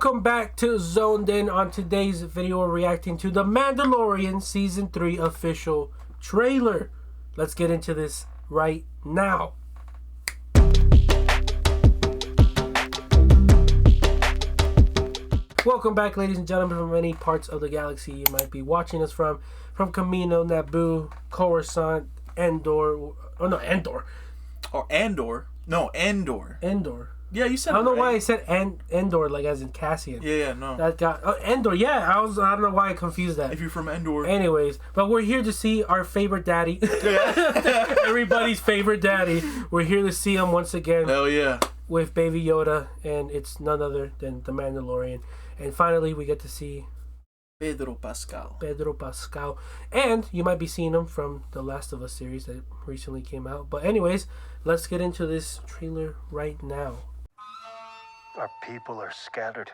Welcome back to Zoned In. On today's video, we're reacting to the Mandalorian Season 3 official trailer. Let's get into this right now. Welcome back, ladies and gentlemen, from any parts of the galaxy you might be watching us from Camino, Naboo, Coruscant, Endor. Oh no, Endor. Or Andor. No, Endor. Endor. Yeah, you said. I don't know why I said Endor, like as in Cassian. Yeah, no. That got Endor. Yeah, I don't know why I confused that. If you're from Endor. Anyways, but we're here to see our favorite daddy. Everybody's favorite daddy. We're here to see him once again. Hell yeah. With Baby Yoda, and it's none other than the Mandalorian. And finally, we get to see Pedro Pascal. And you might be seeing him from the Last of Us series that recently came out. But anyways, let's get into this trailer right now. Our people are scattered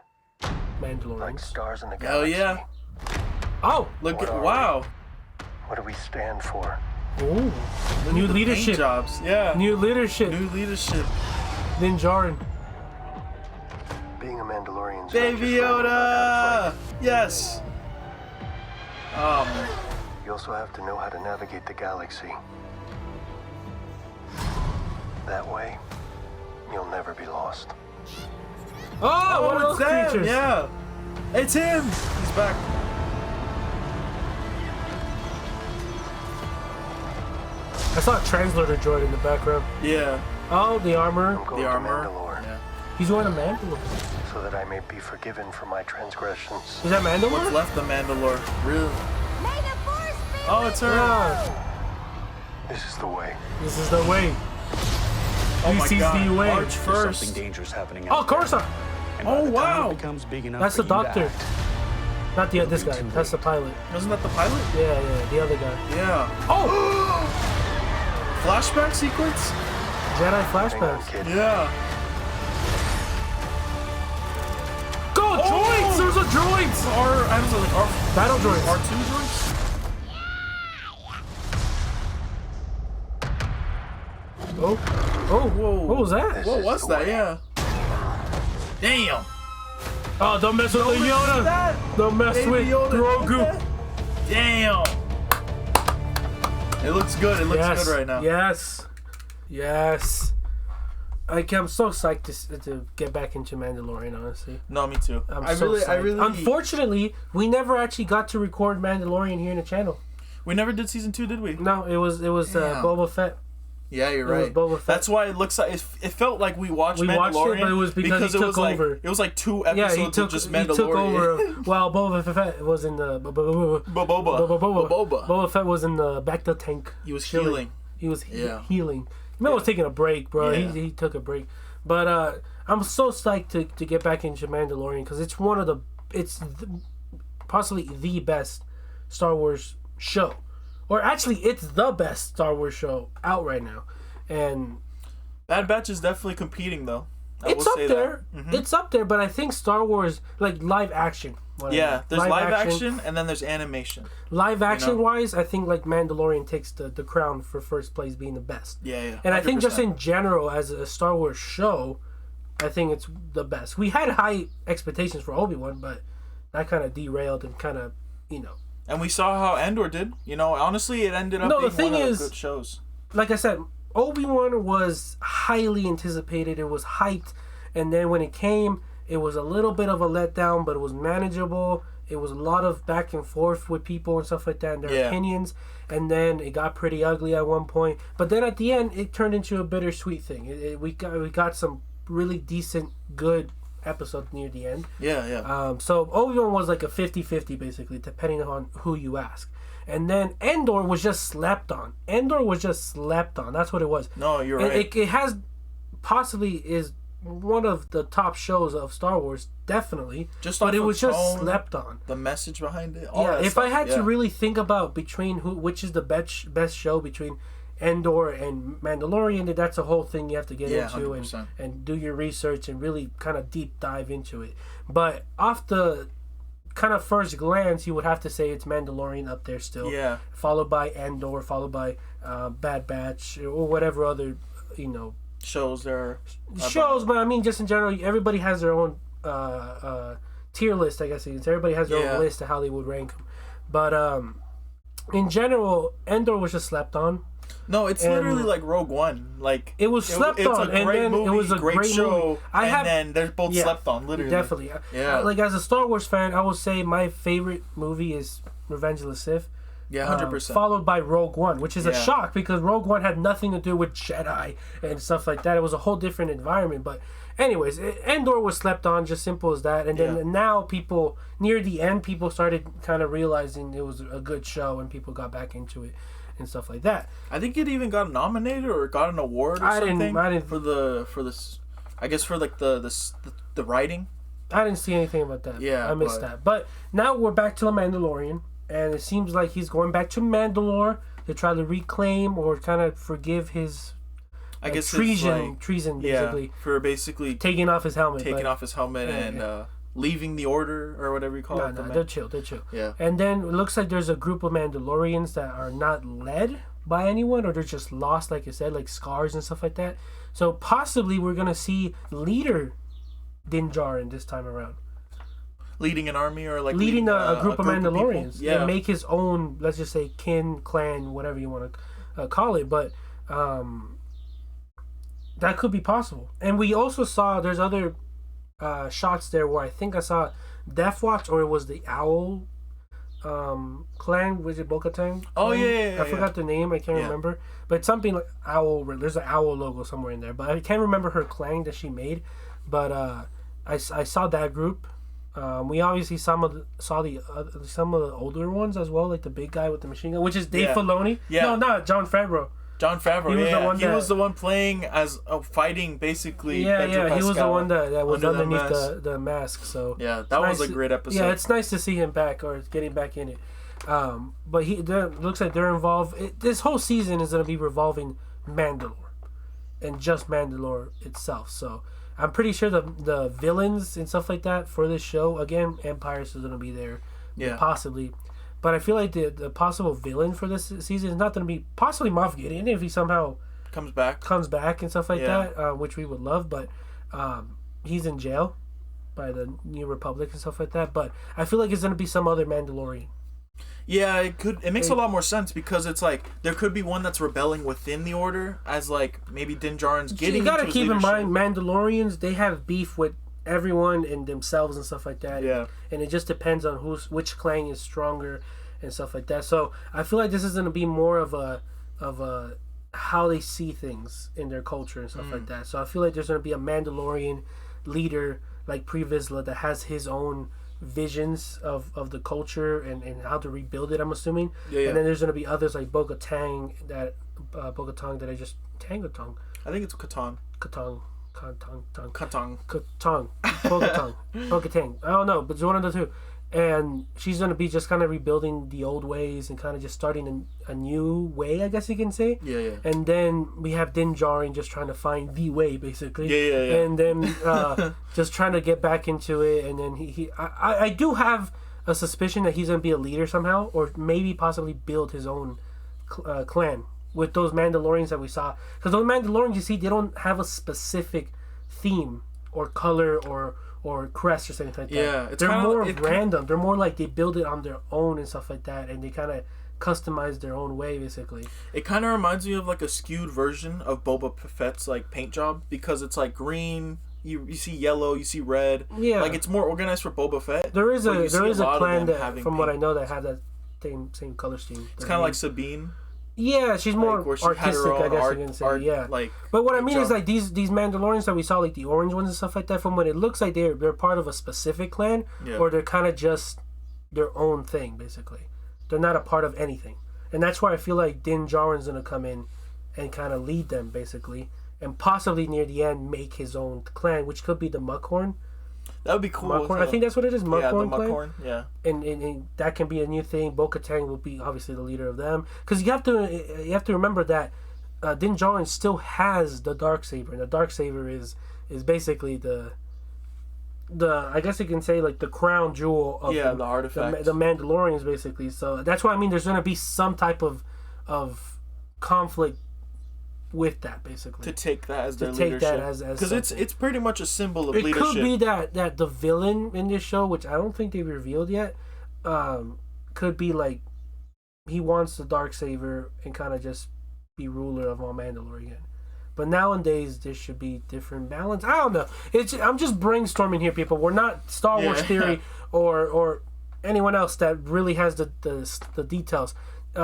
Mandalorians. like stars in the Hell galaxy. yeah. Oh, Look What at are wow. What do we stand for? ooh. Look New at the leadership. paint jobs. Yeah. New leadership. New leadership. Din Djarin. Being a Mandalorian. Baby Yoda. Yes. Man. You also have to know how to navigate the galaxy. That way, you'll never be lost. Oh, one of those it's him. creatures. Yeah. It's him. He's back. I saw a translator droid in the background. Yeah. Oh, the armor. I'm going The to armor. Mandalore Yeah. He's wearing a Mandalore. so that I may be forgiven for my transgressions. Is that What's Mandalore? left of Mandalore? Really? May the force be Oh, it's her. Yeah. This is the way. This is the way. Oh This my is God. the way. March There's 1st. something dangerous happening Oh, out there. Coruscant. And by Oh, the time wow. it becomes big enough That's for the you to doctor. act, Not this guy. That's the pilot. Wasn't that the pilot? Yeah, the other guy. Yeah. Oh! Flashback sequence? Jedi Hang on, flashbacks. kid. Yeah. Go, droids! There's a droids! I was like, Battle droids. R2 droids? Oh. Oh, Whoa. what was that? This What is was the that? way. Yeah. Damn. Oh, don't mess with the Yoda! That. Don't mess Baby with Yoda. Grogu! Damn. It looks good. It looks Yes, good right now. yes. I'm so psyched to get back into Mandalorian, honestly. No, me too. I really. Unfortunately, we never actually got to record Mandalorian here in the channel. We never did season 2, did we? No, it was Damn. Boba Fett. Yeah, you're It was right. Boba Fett. That's why it looks like it felt like we watched We watched it, Mandalorian, but it was because he it took was like, over. It was like 2 Yeah, episodes of just Mandalorian. he took over. While Boba Fett was in the Boba Fett was in the Bacta tank. He was chilling. healing. He was Yeah. healing. Man was taking a break, bro. Yeah. He took a break. But I'm so psyched to get back into Mandalorian because it's possibly the best Star Wars show, or actually it's the best Star Wars show out right now, and Bad Batch is definitely competing though. it's up there. It's up there, but I think Star Wars like live action. Yeah, there's live action and then there's animation. Live action You know? wise, I think like Mandalorian takes the crown for first place being the best. Yeah. And I think just 100%. in general, as a Star Wars show, I think it's the best. We had high expectations for Obi-Wan, but that kind of derailed and kind of, And we saw how Andor did. You know, honestly, it ended up No, the being thing one is- of the good shows. like I said, Obi-Wan was highly anticipated. It was hyped. And then when it came, it was a little bit of a letdown, but it was manageable. It was a lot of back and forth with people and stuff like that and their opinions. And then it got pretty ugly at one point. But then at the end, it turned into a bittersweet thing. We got some really decent, good episodes near the end. Yeah. So Obi-Wan was like a 50-50 basically, depending on who you ask. And then Endor was just slept on. That's what it was. No, you're And right. It has possibly is one of the top shows of Star Wars, definitely. Just but off it of was just tone, slept on. The message behind it. All Yeah, that if stuff. I had to Yeah. really think about which is the best show between Endor and Mandalorian, that's a whole thing you have to get Yeah, into 100%. and do your research and really kind of deep dive into it. But off the kind of first glance, you would have to say it's Mandalorian up there still. Yeah. Followed by Endor, followed by Bad Batch, or whatever other, shows there are shows. But I mean, just in general, everybody has their own tier list, I guess. Everybody has their own list of how they would rank them. But in general, Endor was just slept on. No, it's literally like Rogue One. Like it was slept on, and then movie, it was a great show. Movie. Then they're both slept on, literally. Definitely. Yeah. Like as a Star Wars fan, I would say my favorite movie is Revenge of the Sith. Yeah, 100%. Followed by Rogue One, which is a shock because Rogue One had nothing to do with Jedi and stuff like that. It was a whole different environment. But anyways, Endor was slept on, just simple as that. And then now people, near the end, people started kind of realizing it was a good show and people got back into it and stuff like that. I think it even got nominated or got an award or something. I didn't for this. I guess for like the writing. I didn't see anything about that. Yeah, I missed that. But now we're back to the Mandalorian. And it seems like he's going back to Mandalore to try to reclaim or kind of forgive his treason, basically. For basically taking off his helmet. And leaving the order or whatever you call it. No, they're chill. Yeah. And then it looks like there's a group of Mandalorians that are not led by anyone or they're just lost, like you said, like scars and stuff like that. So possibly we're going to see leader Din Djarin this time around. Leading an army or like leading a group of Mandalorians and make his own, let's just say, kin, clan, whatever you want to call it. But that could be possible. And we also saw there's other shots there where I think I saw Death Watch or it was the Owl clan. Was it Bo Katan? Oh yeah. I forgot the name. I can't remember. But it's something like Owl. There's an Owl logo somewhere in there. But I can't remember her clan that she made. But I saw that group. We obviously saw some of the older ones as well, like the big guy with the machine gun, which is Dave Filoni. Yeah. No, not Jon Favreau. Jon Favreau. He was the one playing as fighting basically. Pedro Pascal he was the one that was underneath the mask. So that was a great episode. Yeah, it's nice to see him back or getting back in it. But looks like they're involved. This whole season is going to be revolving Mandalore and just Mandalore itself. So I'm pretty sure the villains and stuff like that for this show, again, Empire is going to be there, possibly. But I feel like the possible villain for this season is not going to be possibly Moff Gideon if he somehow comes back and stuff like that, which we would love. But he's in jail by the New Republic and stuff like that. But I feel like it's going to be some other Mandalorian. Yeah, it could. It makes a lot more sense because it's like there could be one that's rebelling within the order, as like maybe Din Djarin's getting. You gotta keep in leadership. mind, Mandalorians, they have beef with everyone and themselves and stuff like that. Yeah, and it just depends on which clan is stronger and stuff like that. So I feel like this is gonna be more of a how they see things in their culture and stuff like that. So I feel like there's gonna be a Mandalorian leader like Pre Vizsla that has his own visions of the culture and how to rebuild it, I'm assuming. And then there's going to be others like Bo Katan that I just... Tangatong? I think it's Katan. Bo Katan. I don't know, but it's one of the two. And she's going to be just kind of rebuilding the old ways and kind of just starting a new way, I guess you can say. Yeah. And then we have Din Djarin just trying to find the way, basically. Yeah. And then just trying to get back into it. And then I do have a suspicion that he's going to be a leader somehow, or maybe possibly build his own clan with those Mandalorians that we saw. Because those Mandalorians, you see, they don't have a specific theme or color or crest or something like that. Yeah, they're more random. They're more like they build it on their own and stuff like that, and they kind of customize their own way, basically. It kind of reminds me of like a skewed version of Boba Fett's like paint job because it's like green. You see yellow, you see red. Yeah, like it's more organized for Boba Fett. There is a clan that, from what I know, that have that same color scheme. It's kind of like Sabine. Yeah, she's more artistic, I guess you can say. Yeah, but what I mean is like these Mandalorians that we saw, like the orange ones and stuff like that. From what it looks like, they're part of a specific clan, or they're kind of just their own thing. Basically, they're not a part of anything, and that's why I feel like Din Djarin's gonna come in and kind of lead them, basically, and possibly near the end make his own clan, which could be the Muckhorn. That would be cool. Muckhorn. I think that's what it is. Muckhorn clan. Muckhorn. Yeah. And that can be a new thing. Bo Katan will be obviously the leader of them, because you have to remember that Din Djarin still has the Darksaber, and the Darksaber is basically the I guess you can say like the crown jewel of the artifact, the Mandalorians, basically. So that's why I mean there's going to be some type of conflict with that, basically. To take that as their leadership. That as because it's pretty much a symbol of leadership. It could be that the villain in this show, which I don't think they revealed yet, could be like he wants the Darksaber and kind of just be ruler of all Mandalore again. But nowadays, there should be different balance. I don't know. I'm just brainstorming here, people. We're not Star Wars Theory or anyone else that really has the details.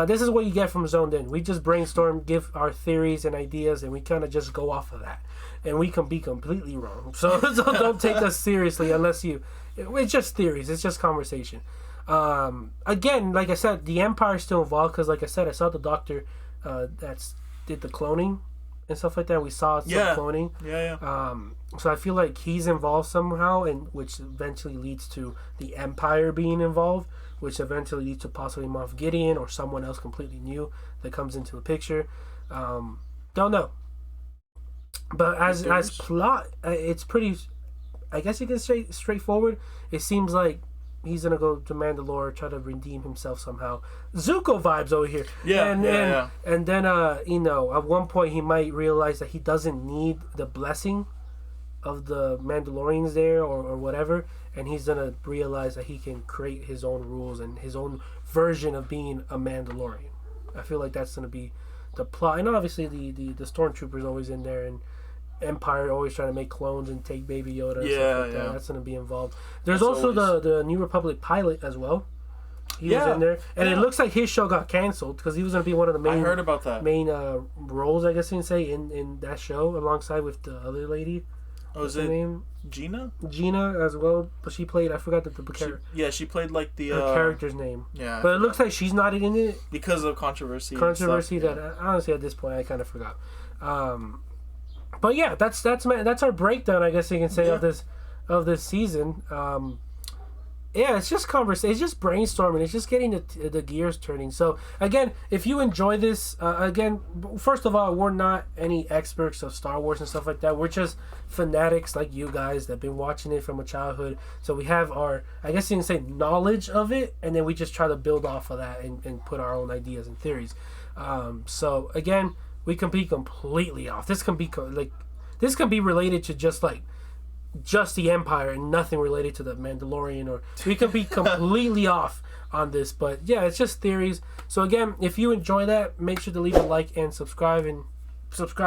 This is what you get from Zoned In. We just brainstorm, give our theories and ideas, and we kind of just go off of that. And we can be completely wrong. So don't take us seriously unless you... It's just theories. It's just conversation. Again, like I said, the Empire's still involved because, like I said, I saw the doctor that did the cloning and stuff like that. We saw some cloning. Yeah. So I feel like he's involved somehow, and which eventually leads to the Empire being involved, which eventually leads to possibly Moff Gideon or someone else completely new that comes into the picture. Don't know. But as plot, it's pretty. I guess you can say straightforward. It seems like he's gonna go to Mandalore, try to redeem himself somehow. Zuko vibes over here. And then at one point he might realize that he doesn't need the blessing of the Mandalorians there or whatever, and he's gonna realize that he can create his own rules and his own version of being a Mandalorian. I feel like that's gonna be the plot, and obviously the stormtroopers always in there, and Empire always trying to make clones and take Baby Yoda and stuff like that. That's going to be involved. There's also the New Republic pilot as well. He was in there. And it looks like his show got canceled because he was going to be one of the main... I heard about that. Main roles, I guess you can say, in that show alongside with the other lady. Oh, is it name? Gina? Gina as well. But she played... I forgot the character. She played like the... her character's name. Yeah. But it looks like she's not in it. Because of controversy. That honestly at this point I kind of forgot. But yeah, that's our breakdown, I guess you can say, of this season. It's just conversation. It's just brainstorming. It's just getting the gears turning. So again, if you enjoy this, first of all, we're not any experts of Star Wars and stuff like that. We're just fanatics like you guys that've been watching it from a childhood. So we have our, I guess you can say, knowledge of it, and then we just try to build off of that and put our own ideas and theories. So again, we can be completely off. This can be related to just the Empire and nothing related to the Mandalorian, or we can be completely off on this. But yeah, it's just theories. So again, if you enjoy that, make sure to leave a like and subscribe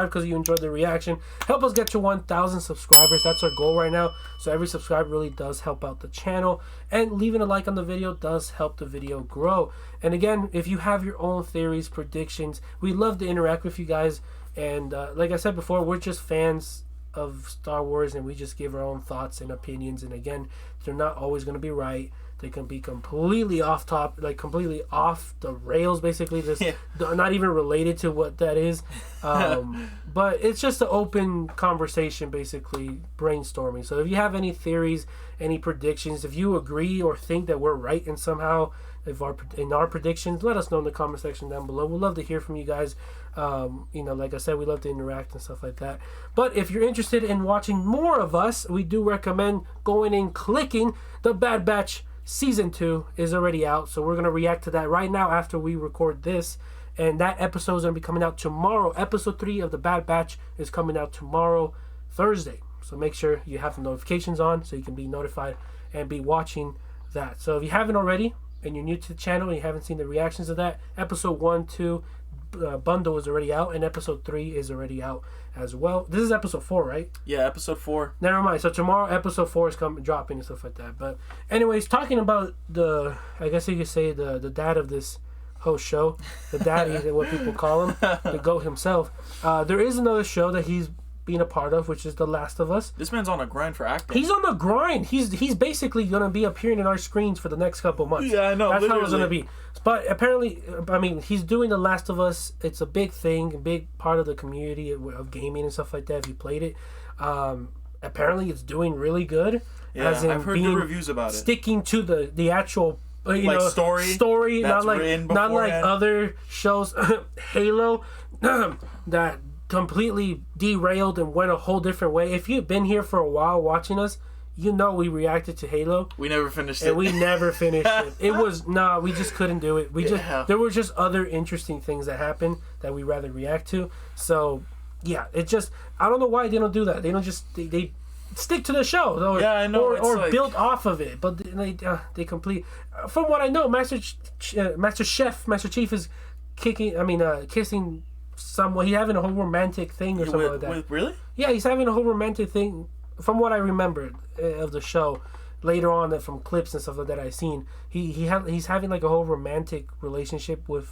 because you enjoyed the reaction. Help us get to 1,000 subscribers. That's our goal right now. So every subscribe really does help out the channel, and leaving a like on the video does help the video grow. And again, if you have your own theories, predictions, we love to interact with you guys. And like I said before, we're just fans of Star Wars, and we just give our own thoughts and opinions. And again, they're not always going to be right. They can be completely off top, completely off the rails, basically. Not even related to what that is. But it's just an open conversation, basically, brainstorming. So if you have any theories, any predictions, if you agree or think that we're right in somehow, in our predictions, let us know in the comment section down below. We'd love to hear from you guys. Like I said, we love to interact and stuff like that. But if you're interested in watching more of us, we do recommend going and clicking the Bad Batch Season 2 is already out, so we're going to react to that right now after we record this, and that episode is going to be coming out tomorrow. Episode 3 of the Bad Batch is coming out tomorrow, Thursday, so make sure you have the notifications on so you can be notified and be watching that. So if you haven't already and you're new to the channel and you haven't seen the reactions of that, episode 1, 2 bundle is already out, and episode 3 is already out as well. This is episode 4, right? Yeah, episode 4. Never mind. So tomorrow episode 4 is dropping and stuff like that. But anyways, talking about I guess you could say the dad of this whole show, the daddy is what people call him, the GOAT himself. There is another show that he's being a part of, which is The Last of Us. This man's on a grind for acting. He's on the grind. He's basically going to be appearing in our screens for the next couple months. Yeah, I know. That's how it's going to be. But apparently, he's doing The Last of Us. It's a big thing, a big part of the community of gaming and stuff like that. If you played it, apparently it's doing really good. Yeah, I've heard good reviews about it. Sticking to the actual story, not like other shows, Halo, that completely derailed and went a whole different way. If you've been here for a while watching us, we reacted to Halo. We never finished it. And we never finished it. It was we just couldn't do it. There were just other interesting things that happened that we rather react to. So yeah, it just I don't know why they don't do that. They don't just they stick to the show, or, yeah, I know, or like... build off of it. But they complete. From what I know, Master Chief is kissing someone. He's having a whole romantic thing or something like that. Really? Yeah, he's having a whole romantic thing. From what I remembered of the show, later on from clips and stuff like that I've seen, he's having like a whole romantic relationship with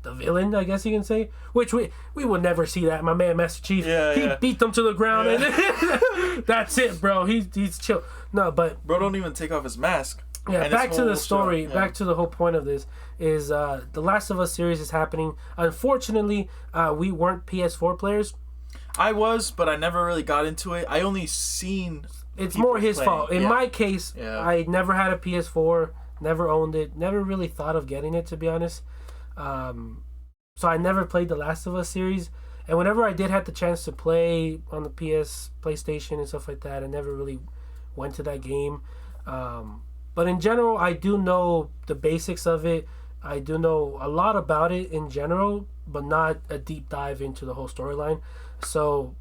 the villain, I guess you can say. Which we would never see that. My man Master Chief, he beat them to the ground, and that's it, bro. He's chill. No, but bro don't even take off his mask. Yeah, back to the story. Back to the whole point of this is the Last of Us series is happening. Unfortunately, we weren't PS4 players. I was, but I never really got into it. I only seen. It's more his fault. In my case, I never had a PS4, never owned it, never really thought of getting it, to be honest. So I never played the Last of Us series, and whenever I did have the chance to play on the PlayStation and stuff like that, I never really went to that game. But in general, I do know the basics of it. I do know a lot about it in general, but not a deep dive into the whole storyline. So,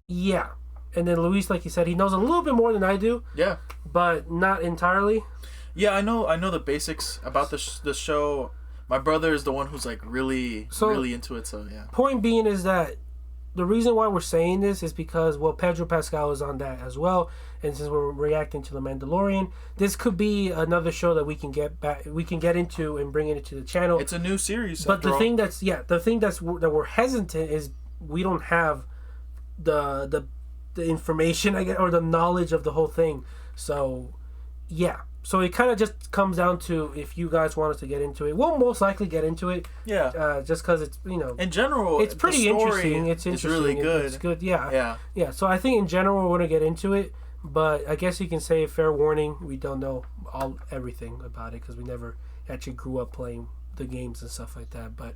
yeah. And then Luis, like you said, he knows a little bit more than I do. Yeah. But not entirely. Yeah, I know the basics about the show. My brother is the one who's like really into it, so yeah. Point being is that the reason why we're saying this is because, well, Pedro Pascal is on that as well, and since we're reacting to The Mandalorian, this could be another show that we can get into and bring it into the channel. It's a new series. But the thing that we're hesitant is we don't have the information, I guess, or the knowledge of the whole thing. So, yeah. So it kind of just comes down to if you guys want us to get into it. We'll most likely get into it. Yeah. Just because it's, in general, it's pretty interesting. It's interesting. It's really good. It's good. Yeah. Yeah. Yeah. So I think in general we're going to get into it. But I guess you can say, fair warning, we don't know everything about it because we never actually grew up playing the games and stuff like that. But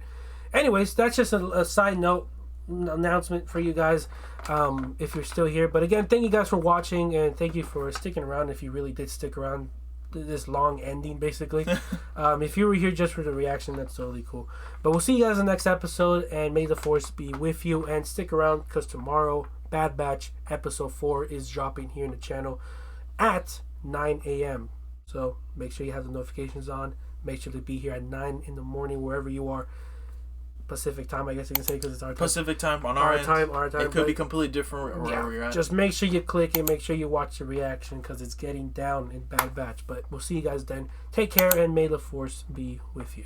anyways, that's just a side note announcement for you guys, if you're still here. But again, thank you guys for watching, and thank you for sticking around if you really did stick around this long ending, basically. If you were here just for the reaction, that's totally cool. But we'll see you guys in the next episode, and may the force be with you, and stick around because tomorrow Bad Batch episode 4 is dropping here in the channel at 9 a.m. So make sure you have the notifications on. Make sure to be here at 9 in the morning wherever you are. Pacific time, I guess you can say, because it's our time. Pacific time on our end. Our time. It could be completely different wherever you're at. Just make sure you click and make sure you watch the reaction because it's getting down in Bad Batch. But we'll see you guys then. Take care, and may the force be with you.